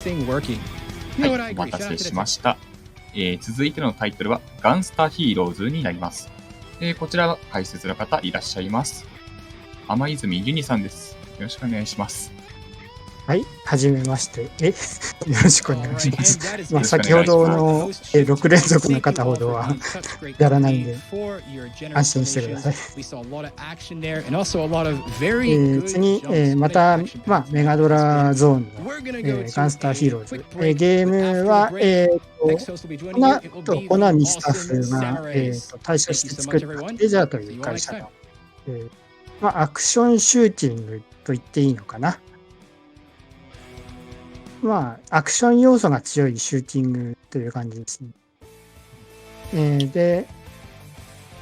はい、お待たせしました。続いてのタイトルはガンスターヒーローズになります。こちらは解説の方いらっしゃいます。甘泉uniさんです。よろしくお願いします。はい、はじめまして。よろしくお願いします。先ほどの6連続の方ほどはやらないんで、安心してください。次、また、メガドラゾーンの、ガンスターヒーローズ。ゲームは、コナミスタッフが、対象して作ったレジャーという会社の、アクションシューティングと言っていいのかな。アクション要素が強いシューティングという感じですね。で、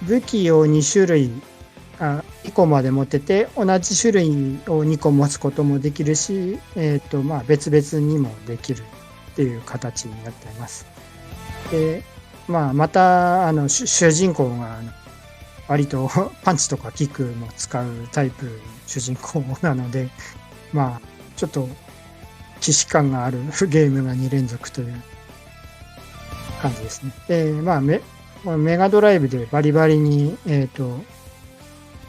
武器を2種類、2個まで持ってて、同じ種類を2個持つこともできるし、別々にもできるっていう形になっています。で、また、主人公が、割とパンチとかキックも使うタイプ主人公なので、ちょっと、既視感があるゲームが2連続という感じですね。で、メガドライブでバリバリに、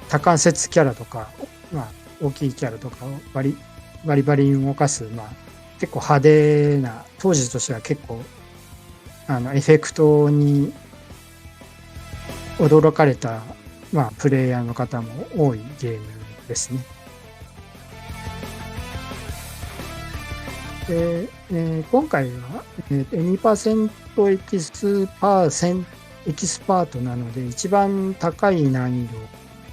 多関節キャラとか、大きいキャラとかをバリバリに動かす、結構派手な、当時としては結構、エフェクトに驚かれた、プレイヤーの方も多いゲームですね。今回は、2% エキスパートなので、一番高い難易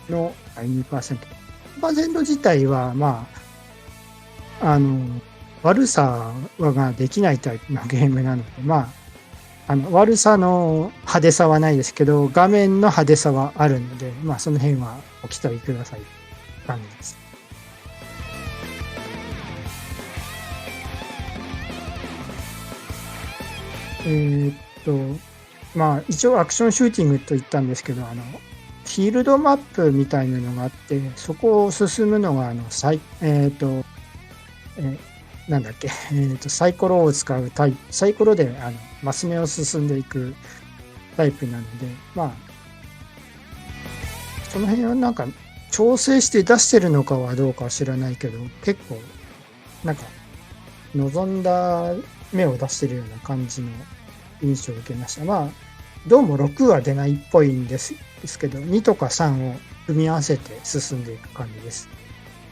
度の 2%。2% 自体は、悪さができないタイプのゲームなので、悪さの派手さはないですけど、画面の派手さはあるので、その辺はお期待ください。感じです。一応アクションシューティングと言ったんですけど、フィールドマップみたいなのがあって、そこを進むのが、サイコロを使うサイコロで、マス目を進んでいくタイプなので、その辺は調整して出してるのかはどうかは知らないけど、結構、望んだ目を出してるような感じの印象を受けました。どうも6は出ないっぽいんですけど、2とか3を組み合わせて進んでいく感じです。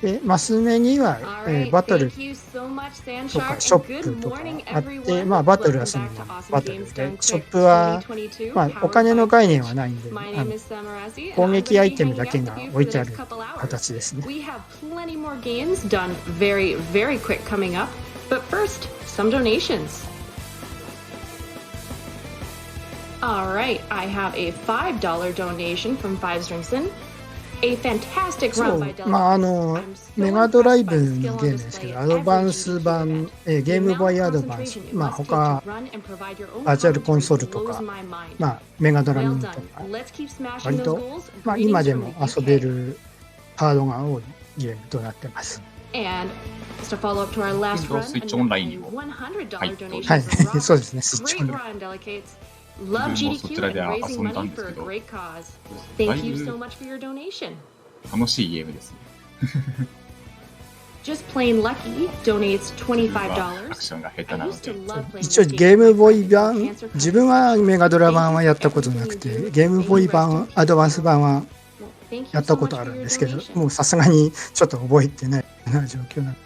で、マス目には、バトルとかショップとかあって、バトルはそのバトルで、ショップは、お金の概念はないんで、攻撃アイテムだけが置いてある形ですね。But first, some donations. All right, I have a $5 donation from Fives Drinkston. A fantastic run by Delicate. メガドライブのゲームですけど、アドバンス版、ゲームボーイアドバンス、他、バーチャルコンソールとか、メガドラミニとか、割と、今でも遊べるハードが多いゲームとなっています。And just a follow up to our last run,スイッチオンラインにも$100 donation. はい、そうですね、スイッチオン Great ライン。 run, Delicates. Love GDQ and raising money for a great cause. Thank you so much for your donation. 楽しいゲームですね。Just Plain Lucky donates $25. アクションが下手なので。一応ゲームボーイ版、自分はメガドラ版はやったことなくて、ゲームボーイ版、アドバンス版はやったことあるんですけど、もうさすがにちょっと覚えてないような状況なので、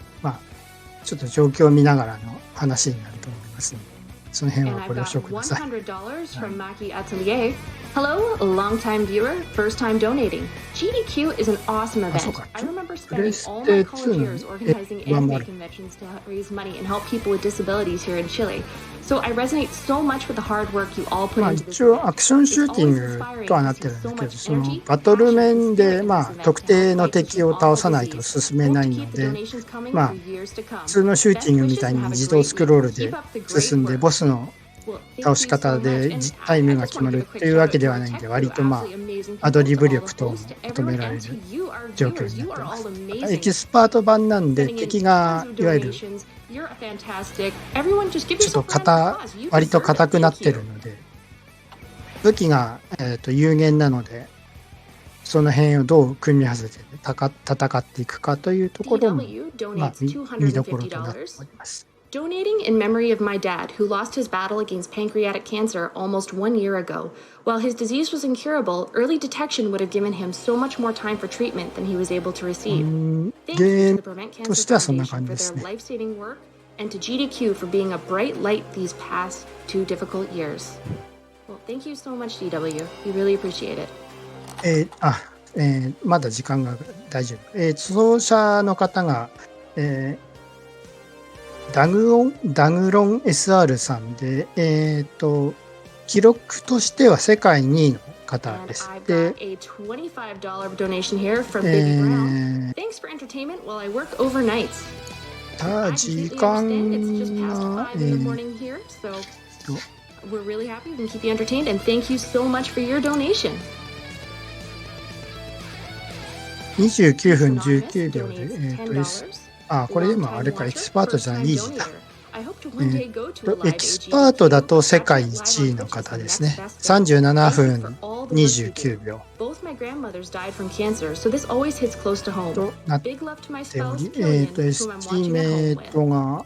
ちょっと状況を見ながらの話になると思いますので、その辺はご了承ください。Hello, a long-time viewer, first-time donating. GDQ is an awesome event. I remember spending all my college years organizing anime conventions to raise money and help people with disabilities here in Chile. So I resonate so much with the hard work you all put into this. 一応アクションシューティングとはなってるんですけど、そのバトル面で特定の敵を倒さないと進めないので、普通のシューティングみたいに自動スクロールで進んでボスの倒し方でタイムが決まるっていうわけではないんで、割とアドリブ力等も求められる状況になっています。エキスパート版なんで敵がいわゆる You're fantastic. Everyone just give ちょっ yourself と a round of applause. You 割と deserve it. 硬くなっ Thank て you. るので、武器が、有限なので、その辺をどう組み合わせて戦っていくかというところも、DW まあ、donates 見どころとなってお $250. ります。Donating in memory of my dad, who lost his battle against pancreatic cancer almost 1 year ago. While his disease was incurable, early detection would have given him so much more time for treatment than he was able to receive. Thank you to the Prevent と Cancer してはそんな Foundation 感じ for です their ね。 life-saving work, and to GDQ for being a bright light these past 2 difficult years. Well, thank you so much, DW. We really appreciate it. まだ時間が大丈夫。奏者の方が、ダグロン SR さんで、記録としては世界2位の方 And です。 I've で、got a $25 donation here from Biggie Brown. Thanks for entertainment while I work overnights. I 時 completely 間 understand it's just past が、 5 in the morning here, so we're really happy we can keep you entertained, and thank you so much for your donation. 29分19秒 Anonymous で、donates $10. これでもあれか、エキスパートじゃない、イージーだ。 I hope to one day go to a エ live キスパートだと世界 AGDQ 1位の方ですね。 37 37 分分29秒 Both my grandmothers died from cancer, so this always hits close to home. となっ Big love to my てお spouse, り、Killian, whom I'm エスティ watching メ at home ー with. トが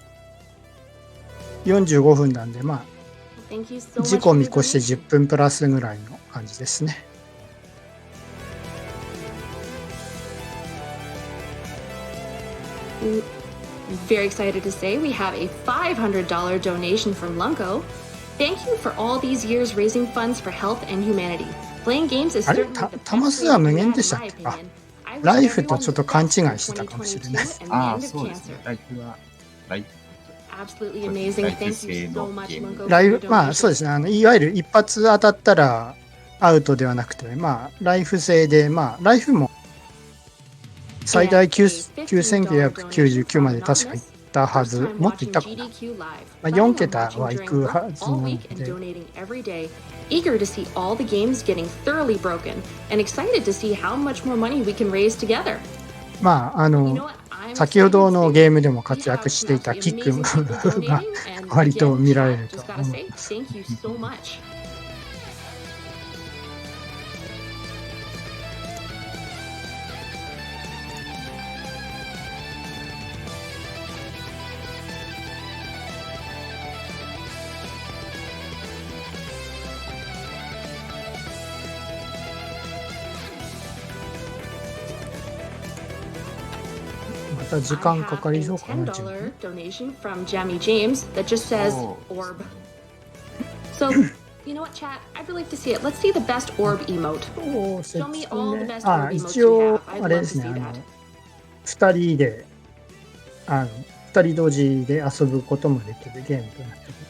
45分なんで、ま Thank you あ、 so 時 much 効 for 見 your 越して donation. 10分プラスぐらいの感じですね。Very excited to say we have a $500 donation from Lunko. Thank you for all these years raising funds for health and humanity. Playing games is あれ certainly た the 弾 best 数 way は to 無 do 限 that, でした in っ my け？ opinion. I wish ライフと everyone ちょっ the と勘違い best して for たかもしれ 2022 ない。 and the あ end あ、 of そうですね。 cancer. ライフは、ライフ。 Absolutely amazing. Thank you so much, Lunko, ラ for イ your フ、まあそうで donation. すね。いわゆる一発当たったらアウトではなくて、まあ、ライフ制で、まあ、ライフも最大9999まで確かいったはず。もっといったかな。まあ、4桁はいくはずなので。 Eager to see all the games getting thoroughly broken and excited to see how much more money we can raise together. まあ、先ほどのゲームでも活躍していたキックが割と見られると思います。 Thank you so much. また時間かかりそう I か have な。 a $10 donation from Jamie James that just says Oh. orb. So, you know what, chat? I'd really like to see it. Let's see the best orb emote. 説 Show me all the 明 best orb emotes 一 you 応 have. I'd あれ love で to すね。 see that. 2人で2人同時で遊ぶこともできるゲームとなっている。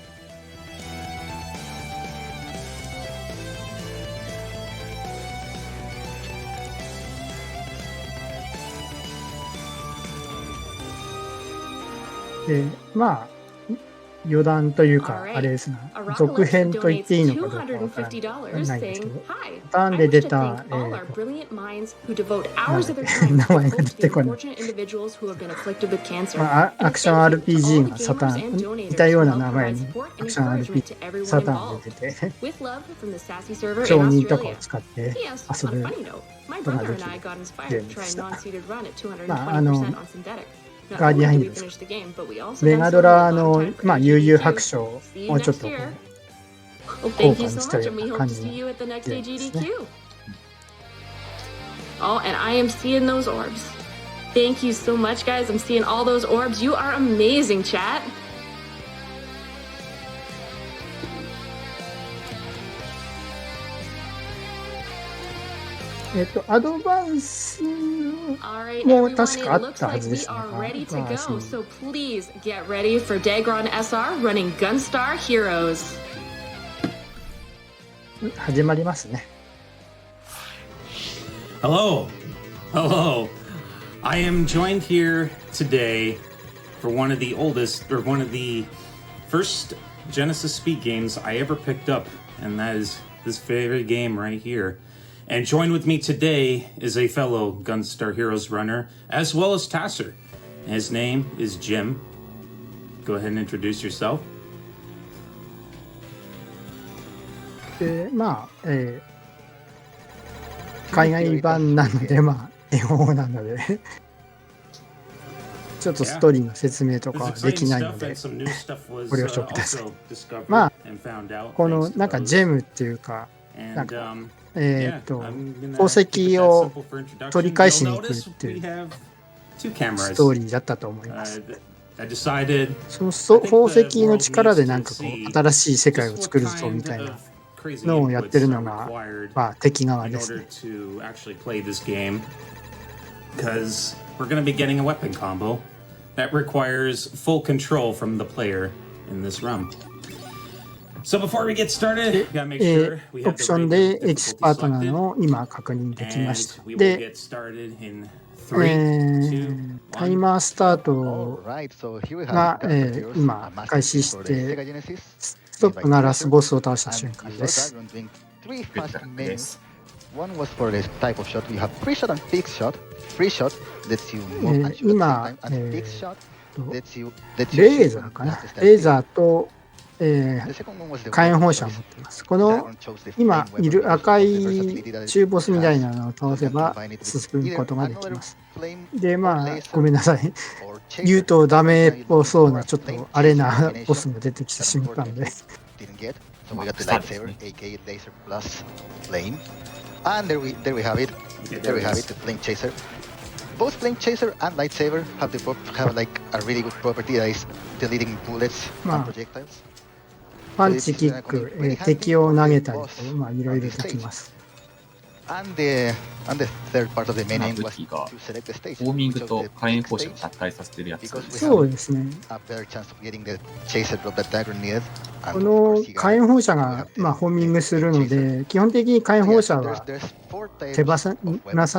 で、まあ、余談というか、あれですね、続編と言っていいのかどうかわからないんですけど、ターンで出た、名前が出てこない。まあ、アクション RPG がサターン、似たような名前にアクション RPG サターンで出て、承認とかを使って遊ぶことができるゲームでした。まあ、ガーディアンヒーローズ。メガドラの、まあ、悠々白書をもうちょっとこう効果にしたような感じのゲームですね。Oh, and I am seeing those orbs. Thank you so much, guys. I'm seeing all those orbs. You are amazing, chat. アドバンス Alright, も everyone, 確かあ it っ looks たは like ずで we すね。 are ready to まあ go. So please get ready for dagronSR running Gunstar Heroes. 始まりますね。 Hello. Hello. I am joined here today for one of the oldest, or one of the first Genesis Speed games I ever picked up, and that is this very game right here. And joined with me today is a fellow Gunstar Heroes runner, as well as Tasser. His name is Jim. go ahead and introduce yourself. で、海外版なので、英語なので、ちょっとストーリーの説明とかはできないので、ご了承ください。このなんかジェムっていうか、なんか、宝石を取り返しに行くっていうストーリーだったと思います。その宝石の力でなんかこう、新しい世界を作るぞみたいなのをやってるのが、敵側ですね。Because we're going to be getting a weapon combo that requires full control from the player in this run. So before we get started, we gotta make sure we オ have プ the ション right で difficult エキスパートな selected, のを今確認できま and した。 we will で、get started in 3, 2, タイ 1. マースタートが、今開始して、ストップがラスボスを倒した瞬間です。です。One was for the type of shot. We have free shot and fixed shot. Free shot lets you move and shoot at the same time, and fixed shot lets you レーザーかな。レーザーと、The second one was the 火炎放射を持っています。この Dragon chose the 今 flame いる weapon 赤 because い of the versatility that 中ボス it みたい has. なのを So 倒 you せ can ば combine it with 進む either ことができ another ます。 flame で、 or ごめんなさい。 or 言う chaser. とダメっぽそう Or な a ちょっ flame とアレ chaser な combination ボスも出てきて that しまったので。 unfortunately didn't get. So we got the Start, lightsaber, yeah. aka laser plus flame. And there we have it. There we have it, the flame chaser. Both flame chaser and lightsaber have like a really good property that is deleting bullets and projectiles. パンチ、キック、敵を投げたりと、いろいろできます。And the third part of the main aim 武 was 器が to select the stage. ウォーミング which と was the 火炎 big 放射を stage 合体させてるやつ。 because we そう have ですね。a better chance of getting the chaser drop that Dagron needed. この火炎放射が、ホーミングするので、基本的に火炎放射は手放さ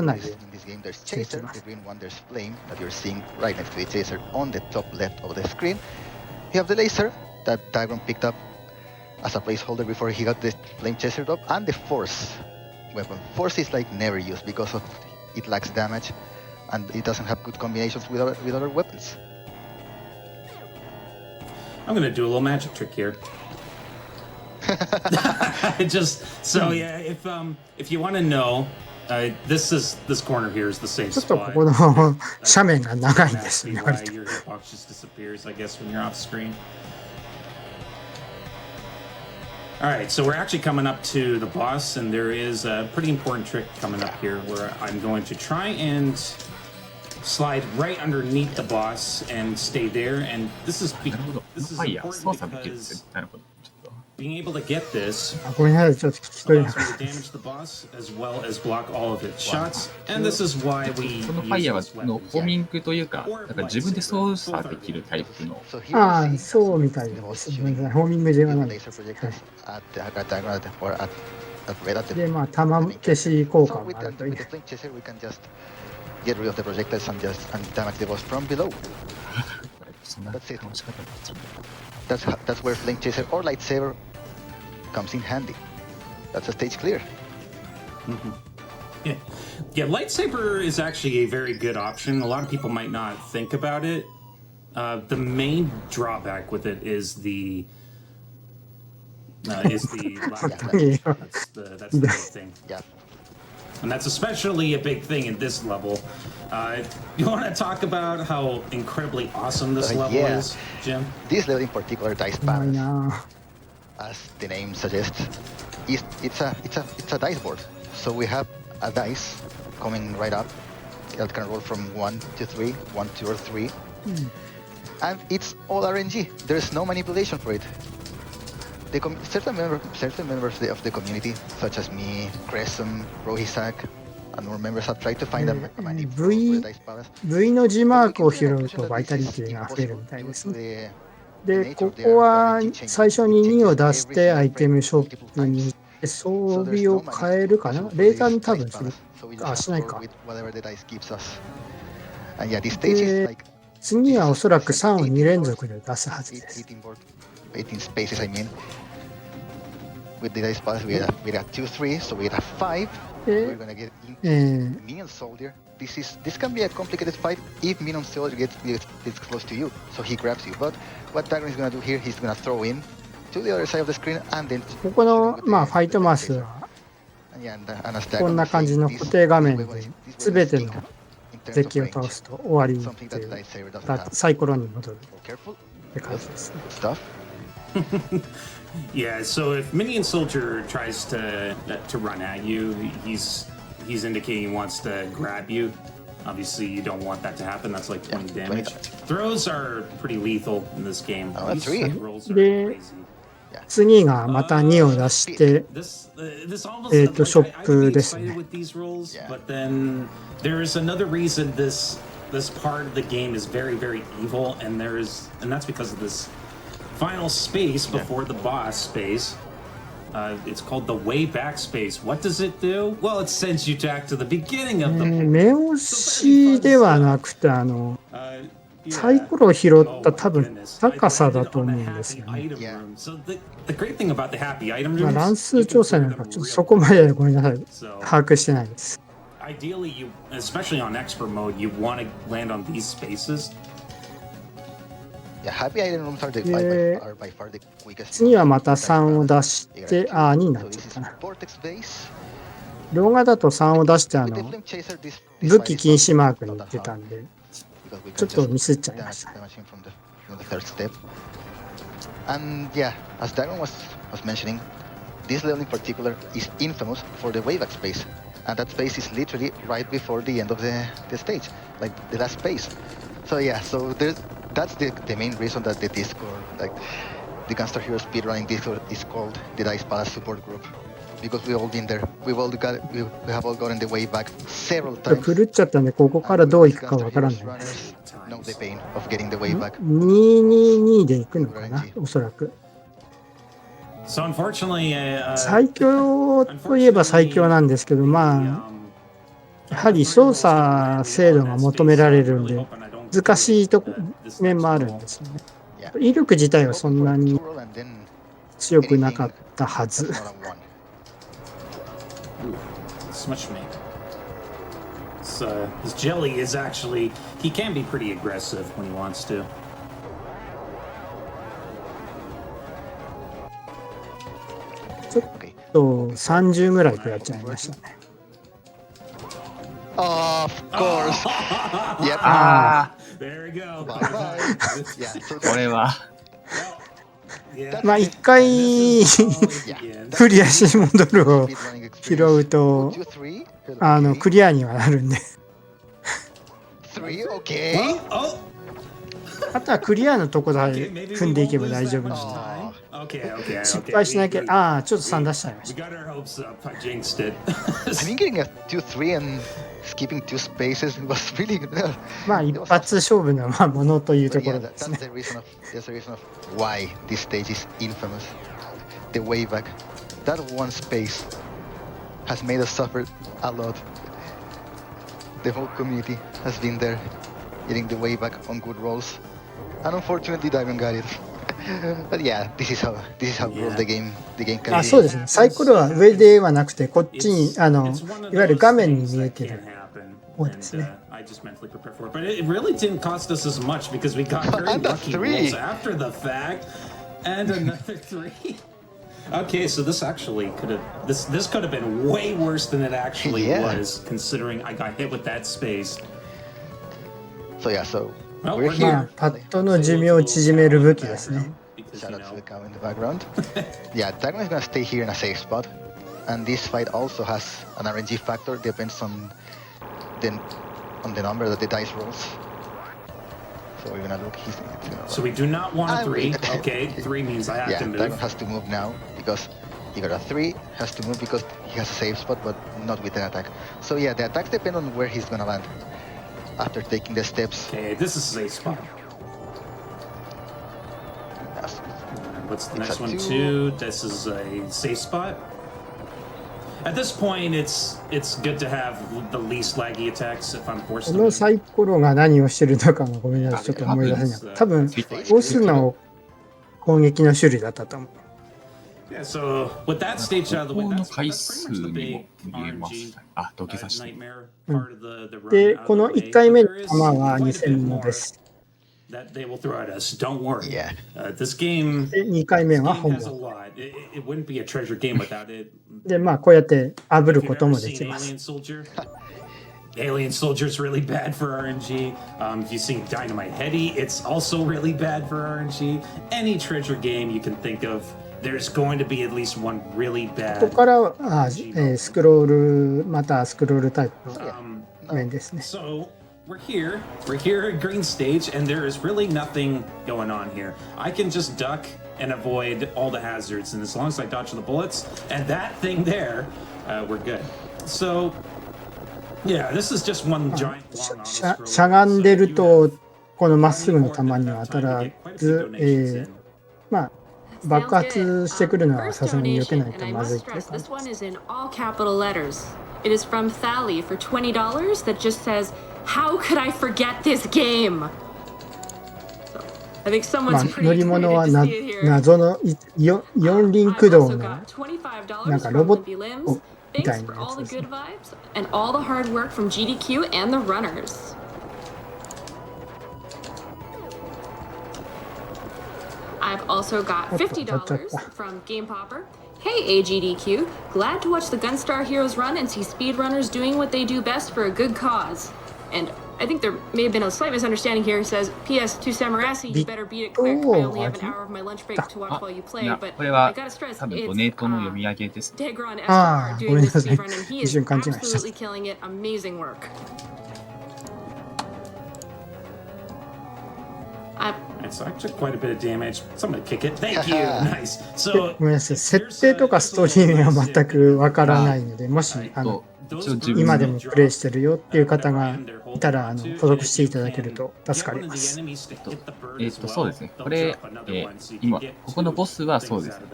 ないで There's chaser, the green one, there's flame that you're seeing right next to the chaser on the top left of the screen. You have the laser that Dagron picked up as a placeholder before he got the flame chaser drop, and the force weapon. Force is like never used because of it lacks damage and it doesn't have good combinations with other weapons. I'm gonna do a little magic trick here. Just so yeah, if you want to know, this corner here is the same ちょっとこ spot. この斜面が長いんですよ Exactly ね。 why 割と your hitbox just disappears, I guess, when you're off screen. All right, so we're actually coming up to the boss, and there is a pretty important trick coming up here where I'm going to try and slide right underneath the boss and stay there. And this is なるほど。this is はいや、 important 操作できるって。 because なるほど。ちょっと being able to get this ごめんなさい、ちょっと聞き取れな allows かっ me to damage the boss as well as block all of its shots. And this is why we この use ファイヤ this ーの weapon. ホーミングというか、なんか自分で操作できるタイプの。 So here た。 you see そうみたいです。ごめんなさい、ホーミングではない。 laser projectiles at Dagron or at red at the で、弾消し効果 So も with ある the, という with the flame chaser, we can just get rid of the projectiles and damage the boss from below. そんな That's it. 楽しかったです。 That's where flame chaser or lightsaber comes in handy. That's a stage clear. Yeah. Yeah, lightsaber is actually a very good option. A lot of people might not think about it. The main drawback with it is the lack of damage. That's the big thing. Yeah. And that's especially a big thing in this level. You want to talk about how incredibly awesome this level Yeah. is, Jim? This level in particular, dice うまい balance, な。 as the name suggests, it's a dice board. So we have a dice coming right up that can roll from 1 to 3, 1, 2, or 3. And it's all RNG. There's no manipulation for it. Certain members of the community, such as me, Crescent, Rohisak, and more members have tried to find a manipulation for the dice balance. V の字マークを拾うとバイタリティが増えるみたいですね。で、ここは最初に2を出してアイテムショップに行って装備を変えるかな。レーザーに多分する。あ、しないか。で、次はおそらく3を2連続で出すはずです。 18 spaces, I mean. With the dice balance, we got 2, 3, so we got 5. We're gonna get Minion Soldier, this can be a complicated fight if Minion Soldier gets close to you, so he grabs you. But what Dagron is gonna do here, he's gonna throw in to the other side of the screen and then ここの、まあ、ファイトマスは、こんな感じの固定画面で、すべてのデッキを倒すと終わりっていう、サイコロに戻るって感じですね。Yeah, so if Minion Soldier tries to run at you, he's indicating he wants to grab you. Obviously, you don't want that to happen. That's like 20 damage. Throws are pretty lethal in this game. These rolls are crazy. 次がまた2を出して、ショップですね。But then there's another reason this part of the game is very, very evil, and that's because of this final space before the boss space. It's called the way back space. What does it do? Well, it sends you back to the beginning of the. 目押しではなくて、サイコロを拾った多分高さだと思うんですよね。まあ、乱数調査なんかちょっとそこまでごめんなさい。把握してないです。Ideally, especially on expert mode, you want to land on these spaces. 次はまた3を出して、2になっちゃったな。動画だと3を出して武器禁止マークに出たんで、ちょっとミスっちゃいました。And yeah, as Dagron was mentioning, this level in particular is infamous for the wayback space. And that space is literally right before the end of the stage, like the last space. So yeah, that's the main reason that the Discord, like the Gunstar Hero speedrunning Discord, is called the Dice Palace Support Group. Because we've all been there. We have all gotten the way back several times. 狂っちゃったんで、ここからどう行くかわからない。Know the pain of getting the way back. 222で行くのかな、おそらく。So unfortunately, 最強といえば最強なんですけど、まあ、やはり操作精度が求められるんで、難しい面もあるんですよね。威力自体はそんなに強くなかったはず。Smudgemate. So his jelly is actually, he can be pretty aggressive when he wants to. ちょっと30ぐらいとやっちゃいましたね。Of course. Yep. There we go. これは。まあ一回クリアし戻るを拾うとクリアにはなるんであとはクリアのとこだけ踏んでいけば大丈夫なんで失敗しなきゃちょっと3出しちゃいました。Skipping two spaces was really good. まあ一発勝負のものというところですね。That's the reason of why this stage is infamous. The way back, that one space has made us suffer a lot. The whole community has been there, getting the way back on good rolls, and unfortunately, Dagron got it. But yeah, this is how good the game can be. そうですね。サイコロは上ではなくてこっちにいわゆる画面に見えてる。I just mentally prepared for it, but it really didn't cost us as much because we got very lucky rolls after the fact, and another 3. Okay, so this actually could have this could have been way worse than it actually was, considering I got hit with that space. So yeah, so we're here. パッドの寿命を縮める武器ですね。Shout out to the cow in the background. Yeah, Dagron is gonna stay here in a safe spot, and this fight also has an RNG factor. Depends on the number that the dice rolls. So we're gonna look. So we do not want a 3. Okay, 3 means I have to move. Dagron has to move now because he got a 3. Has to move because he has a safe spot, but not with an attack. So yeah, the attacks depend on where he's gonna land after taking the steps. Okay, this is a safe spot. What's the next one? 2. This is a safe spot. At this point, it's good to have the least laggy attacks if I'm forced to. このサイコロが何をしてるのかもごめんなさい、ちょっと思い出せない。多分、オスの攻撃の種類だったと思う。Yeah, so with that stage out of the way, ここの that's 回 pretty 数 much the に big も見えます RNG ね。あ、土下座してる。 nightmare part of the run で、 out こ of の the 1 way. 回 But 目の there is 弾は quite a 2000 bit の more です。that they will throw at us. Don't worry. Yeah. This game, で、2回目 this は game 本 has a 番。 lot. It wouldn't be a treasure game without it. で、まあ、こうやって炙 If る you've こと ever もで seen きます。 Alien Soldier, Alien Soldier's really bad for RNG. If you've seen Dynamite Heady, it's also really bad for RNG. Any treasure game you can think of, there's going to be at least one really こ bad. こからは、スクロール、またスクロールタイプの面ですね。 So we're here at Green Stage, and there is really nothing going on here. I can just duck and avoid all the hazards, and as long as I dodge the bullets and that thing there, we're good. So yeah, this is just one giant long し auto ゃがんでると、このまっすぐの球には当たらず、まあ、爆発してくるのはさすがに避けないとまずいっていう感じ This one is in all capital letters. It is from Thali for $20 that just says, "How could I forget this game?" So, I think まあ someone's pretty 乗り物は excited な to see it here. 謎の四輪 I've 駆動 also の got $25なんか from ロボッ Limpy ト Limbs. みた Thanks い for なや all つ the ですね good vibes and all the hard work from GDQ and the runners. I've also got $50 from Game Popper. Hey AGDQ, glad to watch the Gunstar Heroes run and see speedrunners doing what they do best for a good cause. And I think there may have been a slight misunderstanding here. It says, P.S. to Samarasi, you better beat it quick. I only have an hour of my lunch break to watch while you play, いや but これ I は gotta stress, 多分 it's ドネートの読み上げです。 dagronSR ああ、 doing ごめん this なさい。 speedrun, and he 一 is 瞬勘違いした。 absolutely killing it. Amazing work. It's actually quite a bit of damage. Someone kick it. Thank you. Nice. で So ごめんなさい。設定とかストーリーは全くわからないので、もし、一応自分今でもプレイしてるよっていう方がいたら、補足していただけると助かります。そうですね。これ、今、ここのボスはそうですね。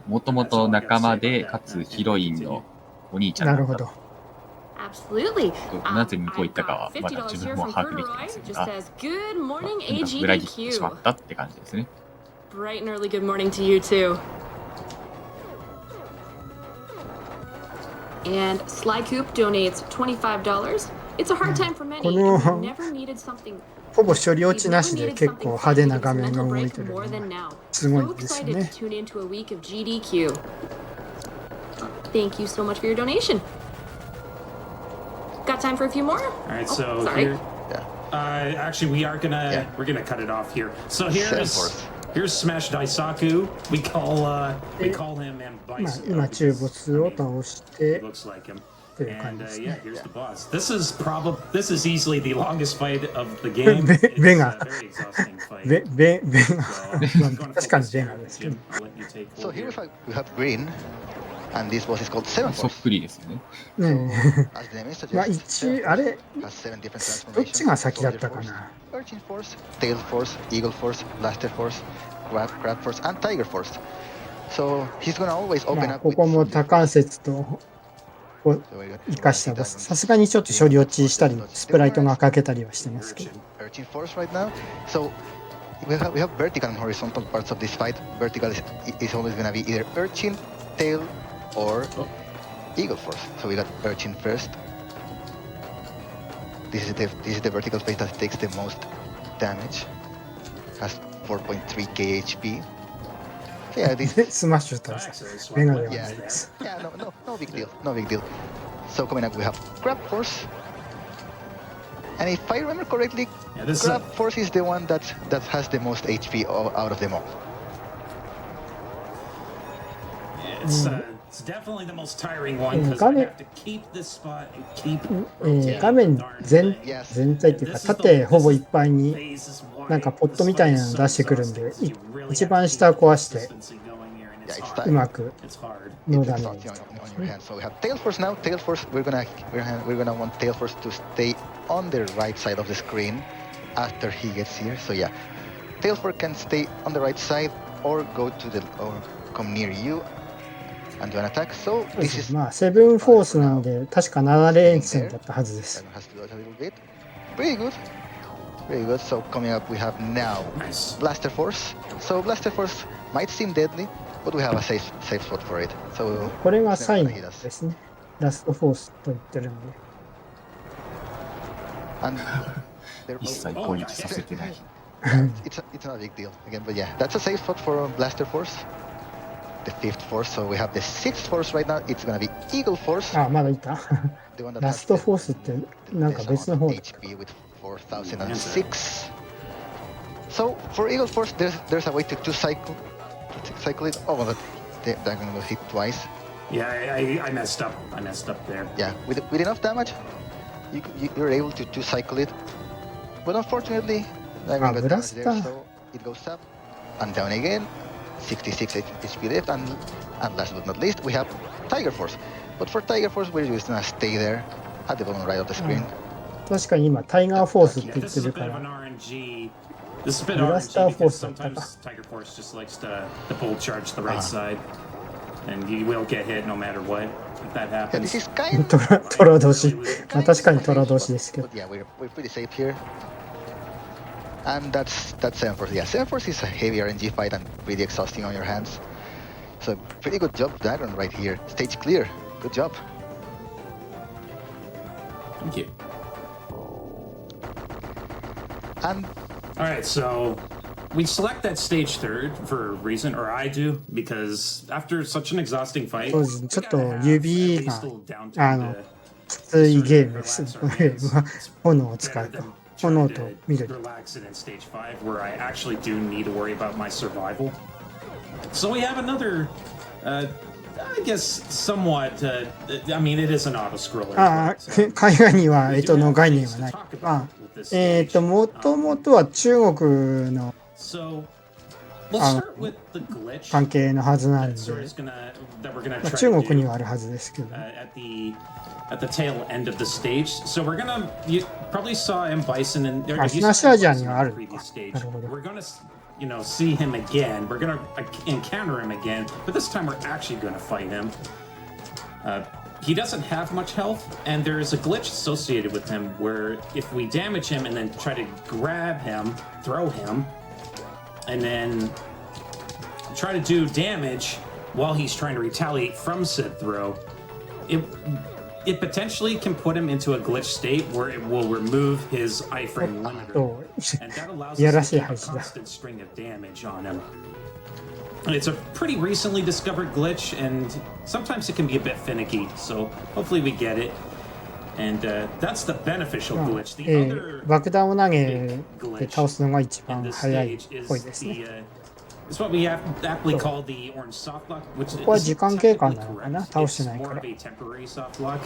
もともと仲間で、かつヒロインのお兄ちゃんだった。なるほど。Absolutely. なぜ向こう行ったかは、まだ自分も把握できてませんが、Good morning, 裏切ってしま AGDQ. ったって感じですね。 Bright and early good morning to you too. And Sly Coop donates $25. It's a hard time for many. この If you've never needed something, ほぼ処理落ち you've な never しで needed 結構 something 派手 fun な to 画 get 面 some が mental 動い break てる more の than が now. すごい So です excited ね to。tune into a week of GDQ. Thank you so much for your donation. Got time for a few more? all right, so sorry. here. Actually, we're gonna cut it off here. So here's Smash Daisaku. We call him and まあ Bison. 今中ボスを倒し It て looks like him. という感 And じです yeah, ね。 here's the boss. This is easily the longest fight of the game. Be- It's Venga. a very exhausting fight. ベが So, 確かにベがですけど。 Jim, I'll let you take So hold here here. we have green, and this boss is called Seven そっ Force. くりですよね。ね As the name is まあ suggests, 一あれ has 7 different どっち transformations. が先だった Soldier か Force, な。 Urchin Force, Tail Force, Eagle Force, Blaster Force, Crab Force, and Tiger Force. So he's gonna always open まあ up こ with こも Soldier 多 Force. 関節とを So we're gonna 生かしたボ see ス。 that さすがにちょっと処理落ちしたり、スプライトが欠けたりはしてますけど。 Urchin Force right now. So we have vertical and horizontal parts of this fight. Vertical is always gonna be either Urchin, Tail, or Eagle Force. So we got Urchin first. This is the vertical phase that takes the most damage. Has 4.3k HP. So yeah, this でスマッシュ倒す。ベガではないです yeah, no big deal, no big deal. So coming up we have Crab Force. And if I remember correctly, Yeah, this Crab Force is the one that has the most HP out of them all. It's definitely the most tiring one because I have to keep this spot and keep 画面全体っていうか縦ほぼいっぱいに phases wide. なんかポットみたいなの出してくるんで、一番下を壊して Yeah, it's う time. まく It's hard. ノー It's ダメー on ジ your hands. So we have Tail Force now. Tail Force, we're gonna want Tail Force to stay on the right side of the screen after he gets here. So yeah, Tail Force can stay on the right side or come near you and do an attack. So そうで this す is まあセブンフォースなので確か7連戦だったはずです has to do it a little bit. Pretty good. Very good. So coming up we have now Nice. Blaster Force. So Blaster Force might seem deadly, but we have a safe spot for it. So これが最後 it's never gonna hit us. ですね。ラストフォースと言ってるんで。And there 一切攻撃させてない。 it's not a big deal again, but yeah, that's a safe spot for Blaster Force. The 5th Force, so we have the 6th Force right now. It's gonna be Eagle Force. あ、まだいた。 The one that ラ has スト the フォースってなんか別の方だった。 HP with 4006. So for Eagle Force, there's a way to cycle it. Oh, but the dragon was hit twice. Yeah, I messed up. I messed up there. Yeah, with enough damage, you're able to cycle it. But unfortunately, dragon got damage there, so it goes up and down again. 66 HP left, and last but not least, we have Tiger Force. But for Tiger Force, we're just gonna stay there at the bottom right of the screen. 確かに今タイガーフォースって Yeah, 言っ this て is a るか bit of ら an RNG. This is a bit Blaster RNG because Force sometimes Tiger Force just likes to bolt charge the right side, and you will get hit no matter what. If that Yeah, happens. this is kind トラ年。まあ確かにトラ年ですけど But。yeah, we're pretty safe here. And that's 7 Force. Yeah, 7 Force is a heavy RNG fight and pretty exhausting on your hands. So pretty good job, Dragon, right here. Stage clear. Good job. Thank you. And All right, so we select that stage third for a reason, or I do, because after such an exhausting fight, そうですね。ちょっと we gotta have 指 at が least a little downtime あの to きついゲームです。炎を使うと。炎と緑。 relax it in stage 5 where I actually do need to worry about my survival. So we have another, I guess, somewhat, I mean, it is an auto scroller. ああ、海外にはの概念はない。まあ、もともとは中国の So let's start with the glitch. 関係のはずなんで、 that we're gonna まあ try 中 to 国に do はあるはずですけど。 at the tail end of the stage. So we're gonna, you probably saw M. Bison in there. あ、東アジアにはあるのか。 stage. なるほど。 We're gonna, see him again. We're gonna encounter him again, but this time we're actually gonna fight him. He doesn't have much health, and there is a glitch associated with him where if we damage him and then try to grab him, throw him, and then try to do damage while he's trying to retaliate from said throw, it potentially can put him into a glitch state where it will remove his iframe limiter, そう and that allows いやら us し to い keep a 配置だ。 constant string of damage on him. And it's a pretty recently discovered glitch, and sometimes it can be a bit finicky, so hopefully we get it. And that's the beneficial glitch. The other 爆弾を投げ big て glitch 倒すのが一 in 番 this 早い stage っぽい is ですね。 it's what we aptly call the orange soft lock, which ここは is 時間経過 technically なのかな correct. 倒して It's ないか more ら of。a temporary soft lock,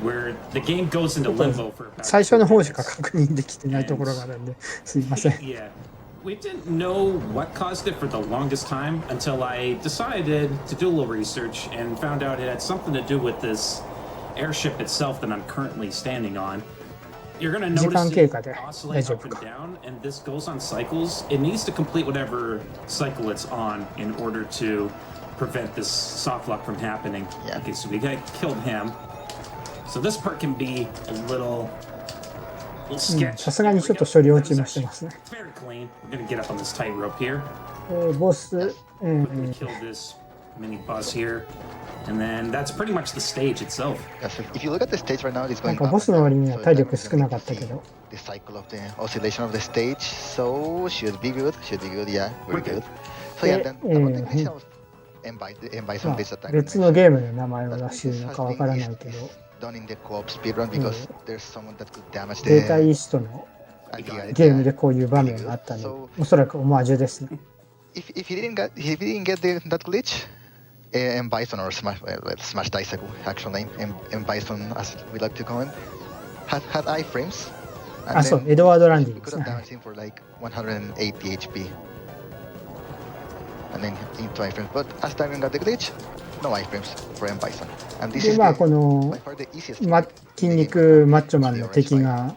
where the game goes into limbo for about 最初の方し 2か minutes. 確認できてないところがあるんで、すいません。 Yeah. We didn't know what caused it for the longest time until I decided to do a little research and found out it had something to do with this airship itself that I'm currently standing on. You're going to 時間 notice 経 it 過で oscillate 大丈 up 夫 and か。 down, and this goes on cycles. It needs to complete whatever cycle it's on in order to prevent this soft lock from happening. Yeah. Okay, so we killed him. So this part can be a little うん sketchy. さすがにちょっと処理落ちもしてますね。 It's very clean. We're gonna get up on this tightrope here. ボス、Quickly kill this mini boss here. And then that's pretty much the stage itself. yeah, so if you look at the stage right now, it's なん going か up ボ and スの down. 割には So 体 that 力 we're 少な gonna かった see けど。 the cycle of the oscillation of the stage. So should be good. Should be good. Yeah, very good. So yeah, then about the glitch, I was M Bison ま glitch あ attack. 別のゲームの名前を出している This のかわからない has け been ど、 done in the co-op speedrun because there's someone that could damage データイ the ーストの idea. ゲームでこういう場面があったので、おそらくオマージュですね。 If he didn't get that glitch, M Bison or Smash Daisaku, actual name, M Bison as we like to call him, had iframes. And あ、そう、 then エドワード・ランディ we で could す have ね。 damaged him for like 180 HP. And then into iframes. But as Dragon got the glitch, no iframes for M Bison. And this で、 is まあ、こ by の far the easiest 筋肉マッチョマンの敵が、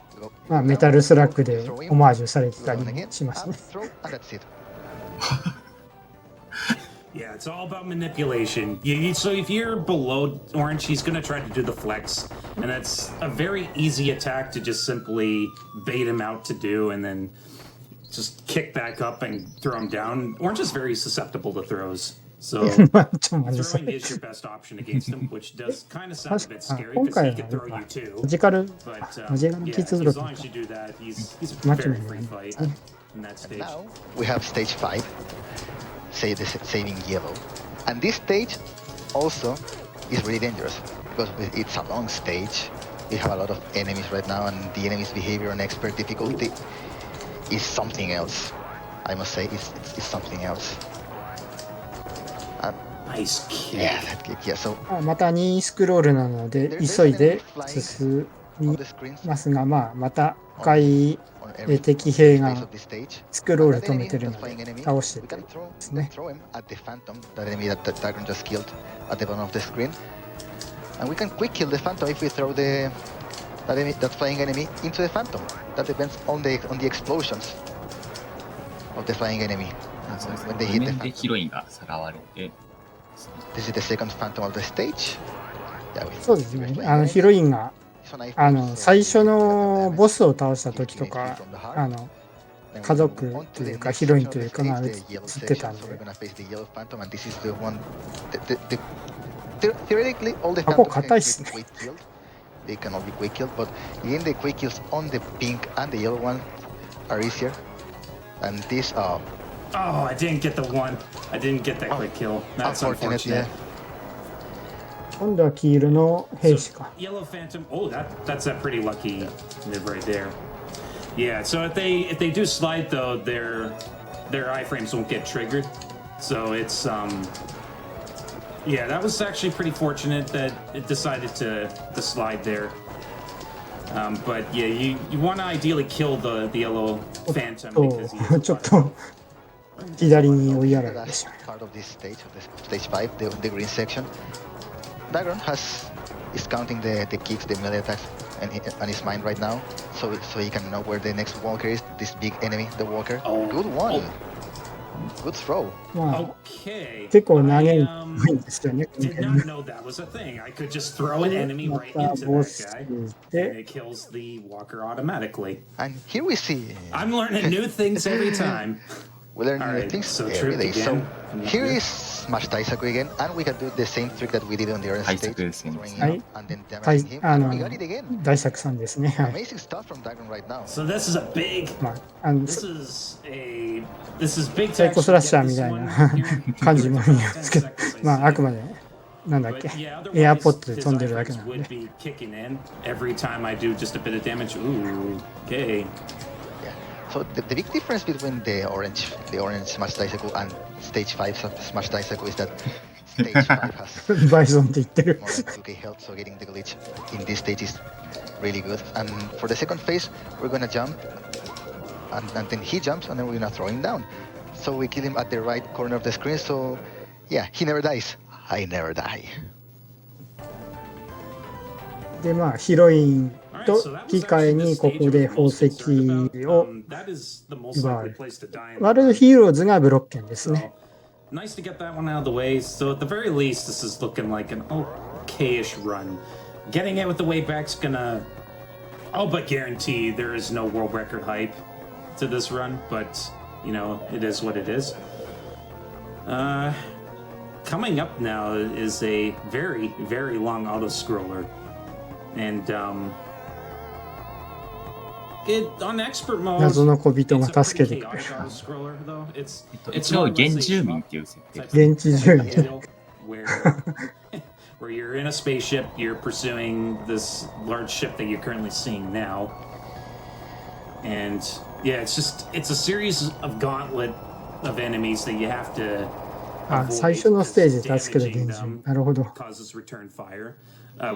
まあ、メタルスラッグでオマージュされてたりもしますね。 throw, and that's it. Yeah, it's all about manipulation. So if you're below orange, he's going to try to do the flex. And that's a very easy attack to just simply bait him out to do and then just kick back up and throw him down. Orange is very susceptible to throws. So まあちょっと待ってくださ throwing い is your best option against him, which does kind of sound a bit あ scary 今 because 回 he は could throw you too. マジカル But マジカル yeah, キツグロ as と long か as you do that, he's a マッチョ very の free ね fight in that stage. Now we have stage 5, say the saving yellow. And this stage also is really dangerous because it's a long stage. We have a lot of enemies right now, and the enemy's behavior and expert difficulty is something else. I must say, it's something else. Nice kick. Yeah, that kick, yeah. So また2スクロールなので急いで進み on the screens ますが、まあ、また深い on every 敵兵 phase が of this stage. スクロール And that 止め enemy, てる that の flying で enemy, 倒して we て can ですね。 throw him at the phantom, that enemy that Dagron just killed at the bottom of the screen. And we can quick kill the phantom if we throw that flying enemy into the phantom. That depends on the explosions of the flying enemy. そうです When ね。 they 図 hit the 面で phantom. ヒロインがさらわれて、 This is the second phantom of the stage. Yeah, そうですね。ヒロインが最初のボスを倒した時とか、家族というかヒロインというかが映ってたんで、 Theoretically, all the 箱 phantoms 硬いっす can ね。 be quick killed. They can all be quick killed, but again, the quick kills on the pink and the yellow one are easier. And this, Oh, I didn't get the one. I didn't get that quick kill. That's unfortunate, unfortunate. 今度は黄色の兵士 So, か。 Yellow Phantom. Oh, that's a pretty lucky move right there. Yeah. So if they do slide though, their iframes won't get triggered. So it's yeah, that was actually pretty fortunate that it decided to slide there. But yeah, you want to ideally kill the yellow phantom と because he is ちょっと左に追いやられ that's てしまう。 part of this stage, of the stage 5, the green section. Dagron is counting the kicks, the melee attacks, and on his mind right now, so he can know where the next walker is. This big enemy, the walker. Oh. Good one. Good throw. まあ okay. 結構投げ I, るんですよね。 did not know that was a thing. I could just throw an enemy ま right た into ボ that ス guy, and で it kills the walker automatically. And here we see. I'm learning new things every time. We learn new Alright, things so every Troop day. So again. here is Smash Daisaku again, and we can do the same trick that we did on the other stage. Daisakuですね。 Throwing him はい up and then たい damaging him. あ And の we got it again. 大作さんですね。はい。 Amazing stuff from Dagron right now. So this is a big. まあ This is big. サイコスラッシャーみたいな感じも見えますけど、まああくまでなんだっけ、エアポッドで飛んでるだけなんで。 Every time I do just a bit of damage. Ooh, okay. So the big difference between the orange Smash Daisaku and stage 5 Smash Daisaku is that stage 5 has バイソンって言ってる。 more than 2k health, so getting the glitch in this stage is really good. And for the second phase, we're gonna jump, and then he jumps, and then we're gonna throw him down. So we kill him at the right corner of the screen, so yeah, he never dies. I never die. でまあヒロインと引き換えにここで宝石を奪われる。ワールドヒーローズがブロッケンですね。 Nice to get that one out of the way. So at the very least, this is looking like an okay-ish run. Getting it with the way back's gonna, but guarantee there is no world record hype to this run. But you know, it is what it is. Coming up now is a very, very long auto scroller, and on expert mode, 謎の小人が it's a 助け pretty てくれ chaotic る。 auto scroller though. It's 一応原住民っていう設定。現地住民。 where you're in a spaceship, you're pursuing this large ship that you're currently seeing now. And yeah, it's a series of gauntlet of enemies that you have to あ、最初のステージで助ける現住民。なるほど。 causes return fire,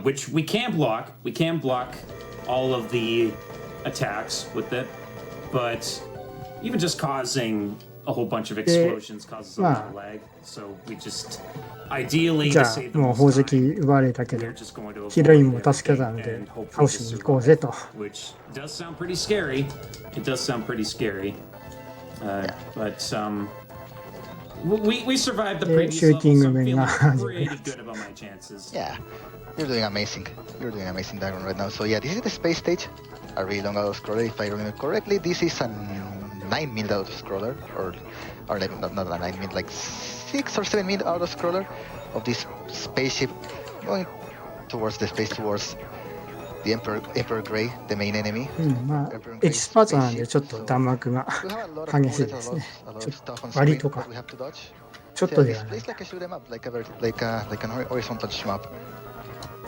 which we can block. We can block all of the attacks with it, but even just causing a whole bunch of explosions causes a lot of lag. So we just ideally じゃ to あ save the もう most 宝石 time, 奪われたけど we're just going to ヒロイン avoid も助けたん everything で and hopefully 倒しに行こうぜと。 which does sound pretty scary. It does sound pretty scary. But we survived the previous level, so I'm feeling pretty good about my chances. Yeah, you're doing amazing. You're doing amazing, Dagron, right now. So yeah, this is the space stage. A really long auto scroller, if I remember correctly. This is a 9-minute auto scroller, or like, not 9-minute, like 6 or 7-minute auto scroller of this spaceship going towards the space towards the Emperor Grey, the main enemy. まあ、エキスパートなんでちょっと弾幕が激しいですね。ちょっと割とか。ちょっとではない。It's like a shoot 'em up, like an horizontal shoot 'em up.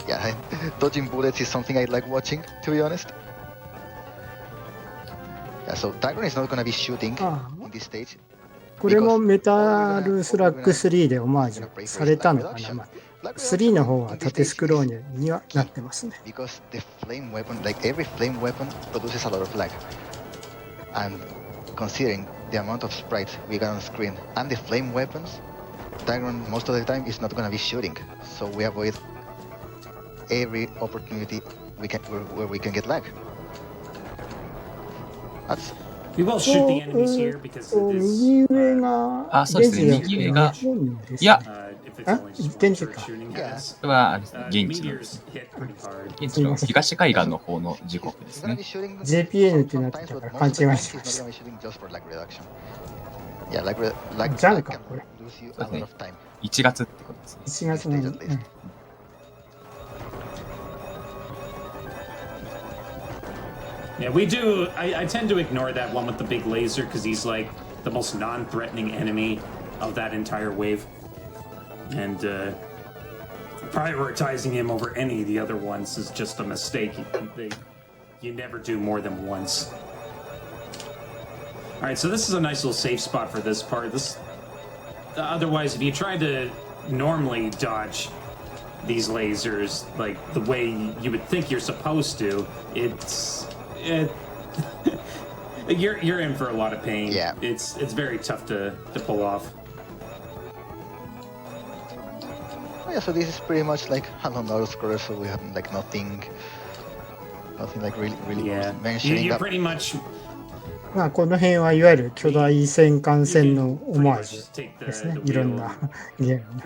Yeah, dodging bullets is something I like watching, to be honest. Yeah, so Dagron is not gonna be shooting in this stage. これもメタルスラッグ3でオマージュされたのかな。まあ、3の方は縦スクロールにはなってますね。Because the flame weapon, like every flame weapon, produces a lot of lag. And considering the amount of sprites we got on screen and the flame weapons, Dagron most of the time is not gonna be shooting. So we avoid every opportunity where we can get lag. That's We will shoot the enemies here because it is. 右上があ、そうですね。右上が、いや、If it's only just one turret shooting, yes. これはあれですね、現地の、 Meteors hit pretty hard. 現地の東海岸の方の時刻です gonna ね be。shooting JPN ってなってたから勘違いしてまし He's た。 gonna be shooting just for lag reduction. Yeah, lag じゃあ can か、これ。 lose you a lot of time. 1月ってことですね。 1月の、うん、 Yeah, we do. I tend to ignore that one with the big laser because he's like the most non-threatening enemy of that entire wave, and prioritizing him over any of the other ones is just a mistake. You never do more than once. All right, so this is a nice little safe spot for this part. Otherwise, if you try to normally dodge these lasers like the way you would think you're supposed to, you're in for a lot of pain. Yeah. It's very tough to pull off. Oh, yeah, so this is pretty much like a long auto scroller, so we have like nothing like really Yeah. mentioning You're that. pretty much まあこの辺はいわゆる巨大戦艦戦のオマージ just take ュですね。 the いろん wheel. なゲームね。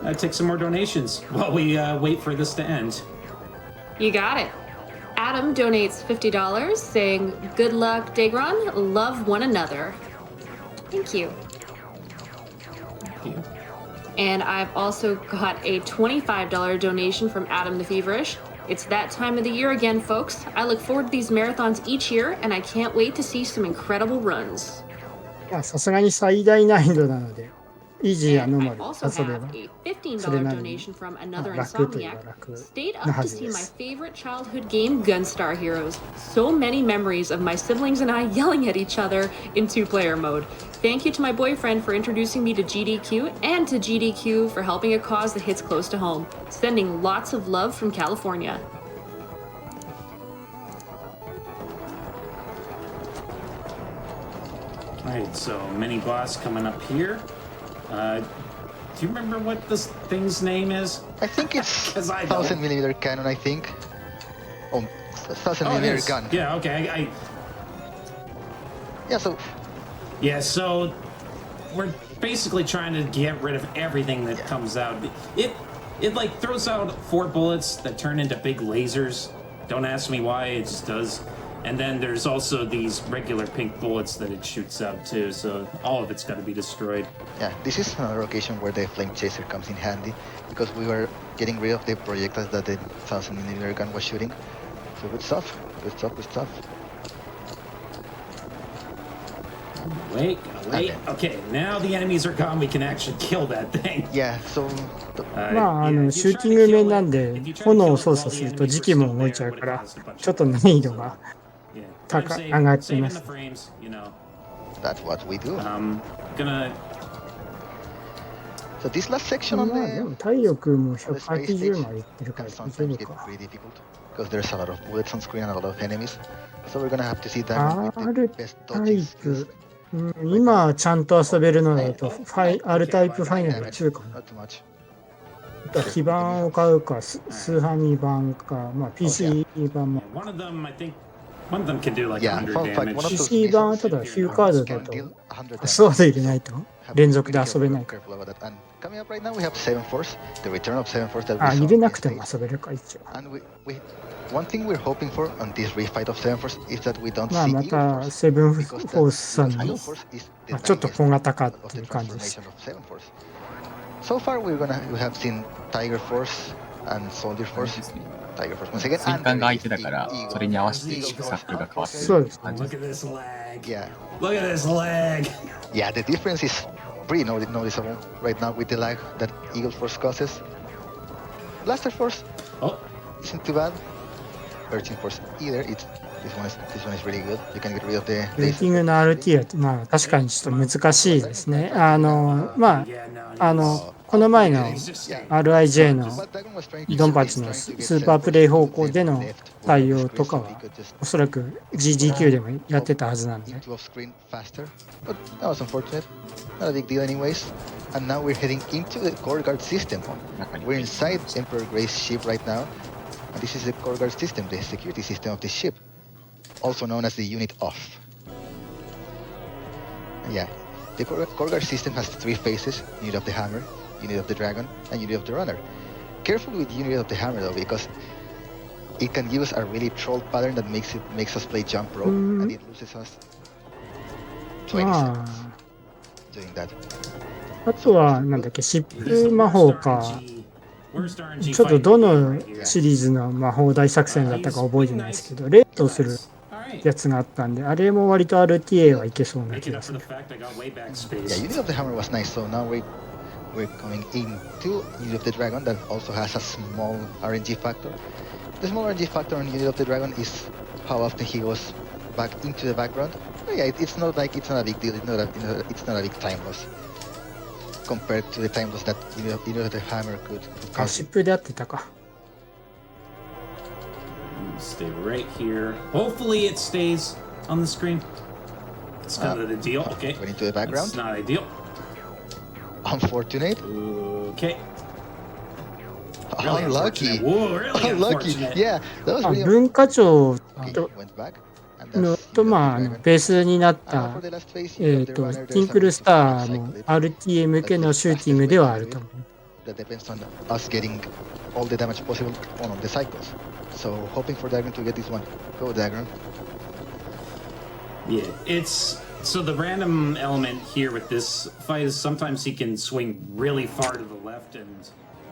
I'll take some more donations while we wait for this to end. You got it. Adam donates $50, saying, "Good luck, Dagron. Love one another." Thank you. Thank you. And I've also got a $25 donation from Adam the Feverish. It's that time of the year again, folks. I look forward to these marathons each year, and I can't wait to see some incredible runs. まあさすがに最大難易度なので、イージーやノー And マ I ル also 遊べ have ば a $15 それなりに donation from another 楽といえ insomniac. ば楽 Stayed な up は to ず see で my す。 favorite childhood game, Gunstar Heroes. So many memories of my siblings and I yelling at each other in two-player mode. Thank you to my boyfriend for introducing me to GDQ and to GDQ for helping a cause that hits close to home. Sending lots of love from California. Alright, so mini boss coming up here. Do you remember what this thing's name is? I think it's 'Cause I don't. 1000mm cannon, I think. Oh, Oh, it 1000mm is. gun. Yeah, okay. Yeah, so Yeah, so we're basically trying to get rid of everything that comes out. It like throws out 4 bullets that turn into big lasers. Don't ask me why, it just does. And then there's also these regular pink bullets that it shoots out too, so all of it's got to be destroyed. yeah, this is another occasion where the flame chaser comes in handy because we were getting rid of the projectiles that the 1000mm gun was shooting. So good stuff. Good stuff. Good stuff. Wait. Okay. Okay, now the enemies are gone. We can actually kill that thing. Yeah, so Uh, まあ yeah, if you シュー try ティン to グ kill 面 it- なんで if you try to 炎 kill を it 操 while 作 the すると enemies 時 were 期も still 動いちゃ there, う it から would've caused a bunch of ちょっと難易度が Yeah. 高 Save- 上がって saving ま the す。 frames, you know. that's what we do. Gonna So this last section ま on あで the も体力も on the space 180 stage までいってるから can 大丈 sometimes 夫 get か。 pretty difficult because there's a lot of bullets on screen and a lot of enemies. So we're gonna have to see that with the best タ dodging イ skills. プ、今ちゃんと遊べるのだとR タイプファイナルが Damage, 強いかな。 not too much. あとは基板を買うか、スーハミ版か、まあ PC 版も。 one of them, I think, One of them can do like Yeah, 100 fun fact, one of damage. those PC 版はただフューカードだとパスワード入れないと連続で遊べないから。Careful about that. And coming up right now, we have Seven Force, the return of Seven Force that we あ、 saw 入れなくて yesterday. も遊べるか、一応。 And one thing we're hoping for on this refight of Seven Force is that we don't まあ see ま Eagle た Force. セブンフ Because ォ that ースさん Eagle の Force is the ちょっと youngest 小型化っ of てい the う感じです。 transformation of Seven Force. So far, we have seen Tiger Force and Soldier そう Force. ですね。 Tiger Force once again. 戦 And 艦が there 相 is 手だ the から、 Eagle それに合わせて Force. 策が変わってそうですね。感じ Look at this lag. Yeah, Look at this lag. yeah. The difference is pretty noticeable right now with the lag that Eagle Force causes. Blaster Force Oh, isn't too bad. Urchin Force either. This one is really good. You can get rid of the レーティングの RT は、まあ確かにちょっと難しいですね。まあ、 yeah, no. この前の He's just staying. RIJ の What Dagon was trying to ドン do パ is チの trying ス to get ーパープレイ Seven 方 Force 向での left or 対 off 応と screen か so は he could just おそらく GDQ でもやってたはずなんで。 into off screen faster. But that was unfortunate. Not a big deal anyways. And now we're heading into the core guard system. 中に We're inside Emperor Gray's ship right now. And this is the core guard system, the security system of the ship. Also known as the unit off. Yeah, the core guard system has three phases: unit of the hammer, unit of the dragon, and unit of the runner. Careful with unit of the hammer though, because it can give us a really troll pattern that makes us play jump rope, and it loses us 20 ま seconds doing that. あ、あとは、なんだっけ、疾風魔法か、 Where's the RNG ちょっとど fighting の right here? シリーズの魔法大作戦だったか覚えてないですけど、レートする Alright. やつがあったんで、あれも割と RTA はいけそうな Make 気 it が up す for る。 the fact I got way back Yeah, space. unit of the hammer was nice. So now we're coming into unit of the dragon that also has a small RNG factor. The small RNG factor on unit of the dragon is how often he goes back into the background. But yeah, it's not a big deal. It's not a big time loss compared to the time loss that unit of the hammer could あ、 cause. 疾風であってたか。 Stay right here. Hopefully it stays on the screen. It's kind of the deal. Okay. Went into the background. That's not ideal. Unfortunate. Okay. Really Unlucky. unfortunate. Whoa, really Unlucky. unfortunate. Yeah, that was あ、 really 文化庁 Okay, と went back. And の that's と、 unit まあ、 of the dragon. ベースになっ And now た for the last phase, unit of the runner, ティン there's クル a スターも cycle RTA 向けのシューティングではあると思う。 that depends on us getting all the damage possible on the cycles. So hoping for Dagron to get this one. Go Dagron. Yeah, it's so the random element here with this fight is sometimes he can swing really far to the left and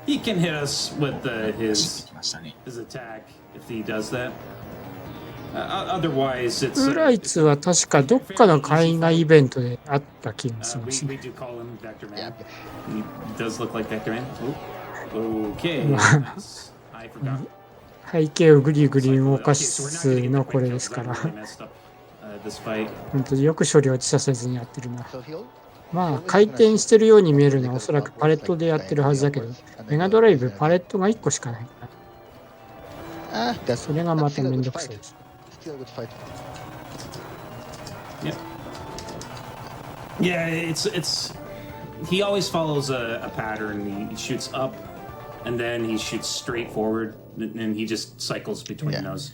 he can hit us with 走ってきましたね。 his attack if he does that. Otherwise, it's ウライツは確かどっかの海外イベントであった気がし we ますね。 do call him Vector Man. Yeah. He does look like Vector Man. Oh, okay. Nice. I forgot. 背景をグリグリ動かすのこれですから、 This fight. 本当によく処理落ちさせずにやってるな。 So he'll まあ、回転してるように見えるのはおそらくパレットでやってるはずだけど、メガドライブパレットが1個しかないから、 that's それがま that's た still a めん good どくさい fight. です。 Still a good fight. Yeah, it's he always follows a pattern. He shoots up, and then he shoots straight forward, and he just cycles between Yeah. those.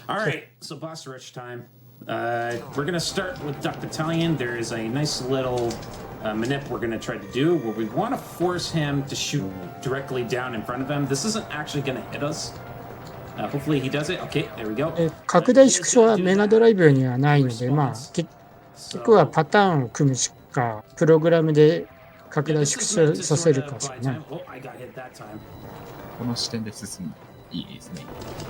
All right, so boss rush time. We're gonna start with Duck Battalion. There is a nice little manip we're gonna try to do where we want to force him to shoot directly down in front of him. This isn't actually gonna hit us. Hopefully he does it. Okay, there we go. 拡大縮小はメガドライブにはないので、まあ、結局はパターンを組むしか、プログラムで拡大縮小させるかしかない。 Oh, I got hit that time. この視点で進む。いいですね。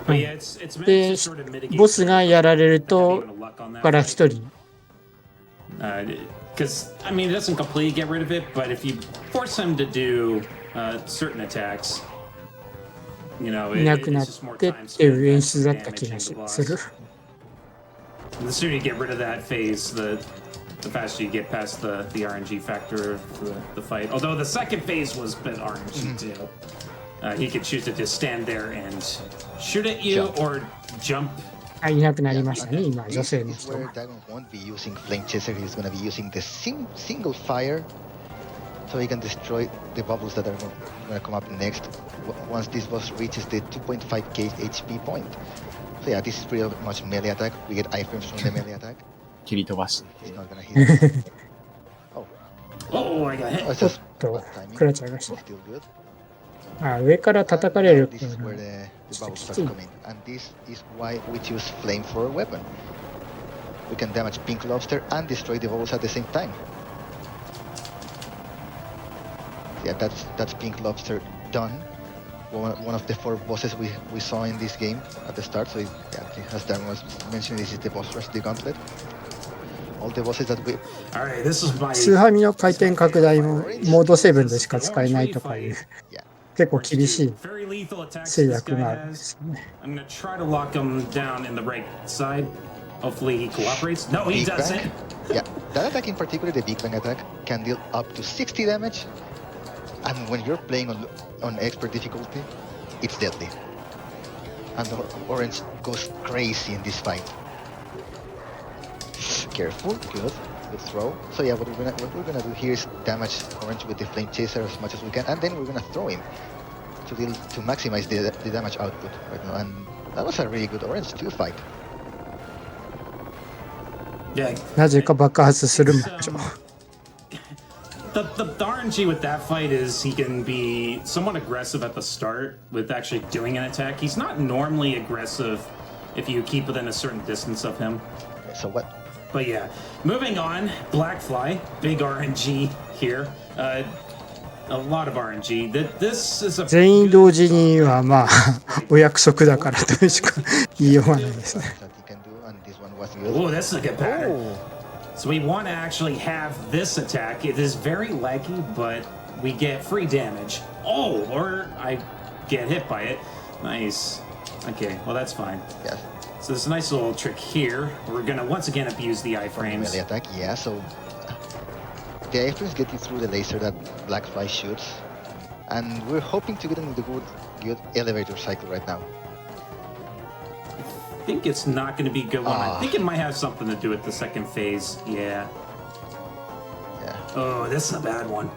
But yeah, it's meant で to sort of mitigate ボスがやられる the と、 having no luck on that から fight. 一人、 Because I mean, it doesn't completely get rid of it, but if you force him to do certain attacks, you know, いなく it's なっ just more てっ time ていう演 spent 出だった気 damaging が the する。 boss. The sooner you get rid of that phase, the faster you get past the RNG factor of the fight. Although the second phase was a bit RNG too. He could choose to just stand there and shoot at you or jump. あ、いなくなりましたね、今、女 This 性の is 人 where が。 Dagon won't be using Flame Chaser. He's going to be using the single fire, so he can destroy the bubbles that are going to come up next once this boss reaches the 2.5k HP point. So yeah, this is pretty much melee attack. We get iframes from the melee attack. 蹴り飛ばし It's て。not gonna hit us. Oh, Oh, I got hit. it's ちょっ just と bad timing. 食らっちゃいました。 Still good. 上から叩かれ And る now って this いう is の where は the bubbles start Still. coming. And this is why we choose flame for a weapon. We can damage pink lobster and destroy the bubbles at the same time. Yeah, that's pink lobster done. One of the 4 bosses we saw in this game at the start. So yeah, as Darren was mentioning, this is the boss rush, the Gauntlet. All the bosses that we All right, this is my. スーハミの回転拡大もモード7でしか使えないとかいう yeah. 結構厳しい Very lethal attacks 制 this 約 guy があるんで has. すね。 I'm gonna try to lock him down in the right side. Hopefully he cooperates. No, he Big doesn't. Bang. Yeah, that attack in particular, the Big Bang attack, can deal up to 60 damage. And when you're playing on expert difficulty, it's deadly. And the orange goes crazy in this fight. Careful, good throw. So yeah, what we're gonna do here is damage orange with the flame chaser as much as we can, and then we're gonna throw him to maximize the damage output right now. And that was a really good orange 2 fight. Yeah. なぜか爆発するマ It's, ッチョ The RNG with that fight is he can be somewhat aggressive at the start with actually doing an attack. He's not normally aggressive if you keep within a certain distance of him. So what? But yeah, moving on, Blackfly, big RNG here. A lot of RNG. This is a 全員同時にはまあお約束だからとしか言いようがないですね。 That he can do, and this one was good. Oh, this is a good pattern. Oh. So we want to actually have this attack. It is very laggy, but we get free damage. Oh, or I get hit by it. Nice. Okay, well that's fine. Yes. So there's a nice little trick here. We're gonna once again abuse the Melee iframes. attack, yeah, so the iframes get you through the laser that Blackfly shoots, and we're hoping to get into the good elevator cycle right now. I think it's not gonna be a good one. I Ah. think it might have something to do with the second phase. Yeah. Yeah. Oh, this is a bad one.